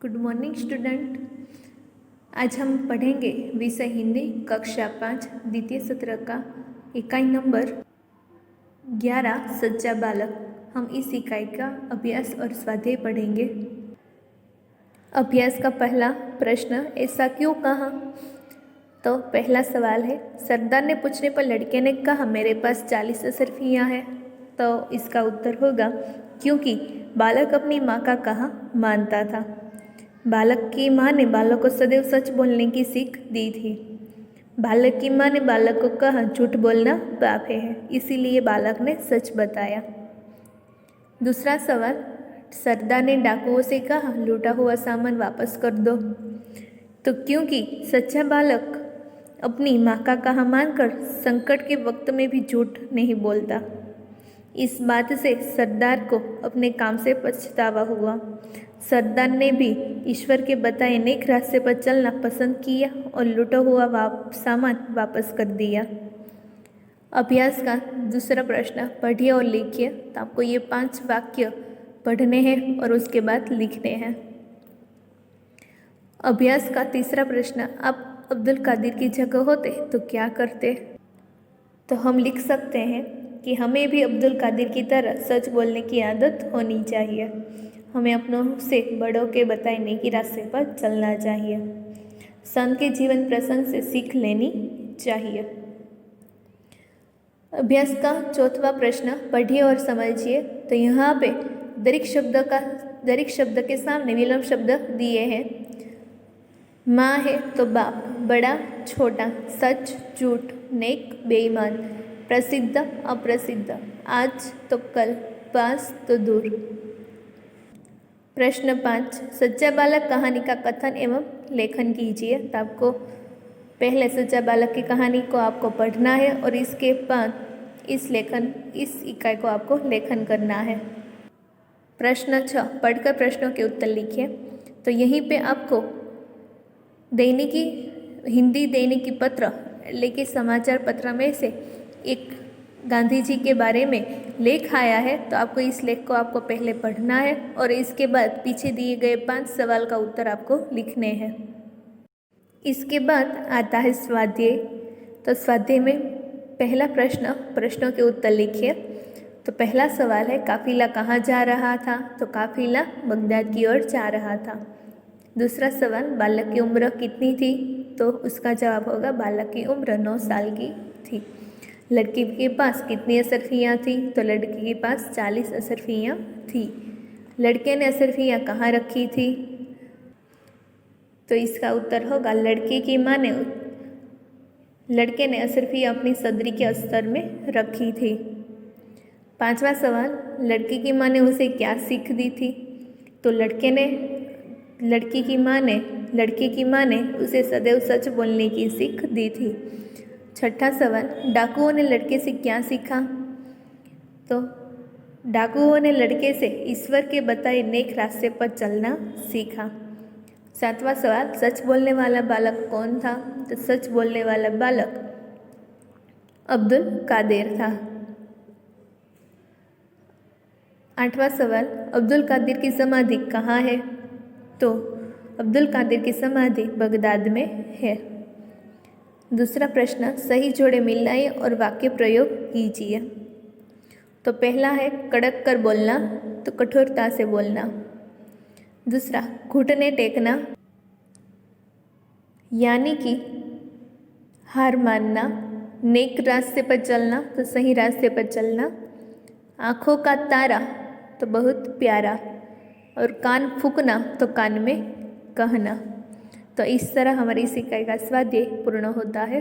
Good morning student. आज हम पढ़ेंगे विषय हिंदी कक्षा 5 द्वितीय सत्र का इकाई नंबर 11 सच्चा बालक। हम इस इकाई का अभ्यास और स्वाध्याय पढ़ेंगे। अभ्यास का पहला प्रश्न, ऐसा क्यों कहा? तो पहला सवाल है, सरदार ने पूछने पर लड़के ने कहा मेरे पास 40 अशर्फियाँ हैं। तो इसका उत्तर होगा क्योंकि बालक अपनी माँ का कहा मानता था। बालक की माँ ने बालक को सदैव सच बोलने की सीख दी थी। बालक की माँ ने बालक को कहा झूठ बोलना पाप है, इसीलिए बालक ने सच बताया। दूसरा सवाल, सरदार ने डाकुओं से कहा लूटा हुआ सामान वापस कर दो। तो क्योंकि सच्चा बालक अपनी माँ का कहा मानकर संकट के वक्त में भी झूठ नहीं बोलता। इस बात से सरदार को अपने काम से पछतावा हुआ। सरदार ने भी ईश्वर के बताए नेक रास्ते पर चलना पसंद किया और लूटा हुआ सामान वापस कर दिया। अभ्यास का दूसरा प्रश्न, पढ़िए और लिखिए। तो आपको ये 5 वाक्य पढ़ने हैं और उसके बाद लिखने हैं। अभ्यास का तीसरा प्रश्न, आप अब्दुल कादिर की जगह होते तो क्या करते? तो हम लिख सकते हैं कि हमें भी अब्दुल कादिर की तरह सच बोलने की आदत होनी चाहिए। हमें अपनों से बड़ों के बताए नेकी रास्ते पर चलना चाहिए। संत के जीवन प्रसंग से सीख लेनी चाहिए। अभ्यास का चौथा प्रश्न, पढ़िए और समझिए। तो यहाँ पे दरेक शब्द के सामने विलोम शब्द दिए हैं। माँ है तो बाप, बड़ा छोटा, सच झूठ, नेक बेईमान, प्रसिद्ध अप्रसिद्ध, आज तो कल, पास तो दूर। प्रश्न 5, सच्चा बालक कहानी का कथन एवं लेखन कीजिए। तो आपको पहले सच्चा बालक की कहानी को आपको पढ़ना है और इसके बाद इस इकाई को आपको लेखन करना है। प्रश्न 6, पढ़कर प्रश्नों के उत्तर लिखिए। तो यहीं पे आपको हिंदी दैनिकी पत्र लेके समाचार पत्र में से एक गांधी जी के बारे में लेख आया है। तो आपको इस लेख को आपको पहले पढ़ना है और इसके बाद पीछे दिए गए 5 सवाल का उत्तर आपको लिखने हैं। इसके बाद आता है स्वाध्याय। तो स्वाध्याय में पहला प्रश्न, प्रश्नों के उत्तर लिखिए। तो पहला सवाल है, काफिला कहाँ जा रहा था? तो काफिला बगदाद की ओर जा रहा था। दूसरा सवाल, बालक की उम्र कितनी थी? तो उसका जवाब होगा बालक की उम्र 9 साल की थी। लड़की के पास कितनी अशर्फियाँ थी? तो लड़की के पास 40 अशर्फियाँ थी। लड़के ने अशर्फियाँ कहाँ रखी थी? तो इसका उत्तर होगा लड़के की माँ ने लड़के ने अशर्फियाँ अपनी सदरी के अस्तर में रखी थी। पांचवा सवाल, लड़की की माँ ने उसे क्या सीख दी थी? तो लड़की की माँ ने उसे सदैव सच बोलने की सीख दी थी। छठा सवाल, डाकुओं ने लड़के से क्या सीखा? तो डाकुओं ने लड़के से ईश्वर के बताए नेक रास्ते पर चलना सीखा। सातवां सवाल, सच बोलने वाला बालक कौन था? तो सच बोलने वाला बालक अब्दुल कादिर था। आठवां सवाल, अब्दुल कादिर की समाधि कहाँ है? तो अब्दुल कादिर की समाधि बगदाद में है। दूसरा प्रश्न, सही जोड़े मिलाइए और वाक्य प्रयोग कीजिए। तो पहला है कड़क कर बोलना, तो कठोरता से बोलना। दूसरा, घुटने टेकना यानी कि हार मानना। नेक रास्ते पर चलना, तो सही रास्ते पर चलना। आँखों का तारा, तो बहुत प्यारा। और कान फूंकना, तो कान में कहना। तो इस तरह हमारी इस इकाई का स्वाध्याय पूर्ण होता है।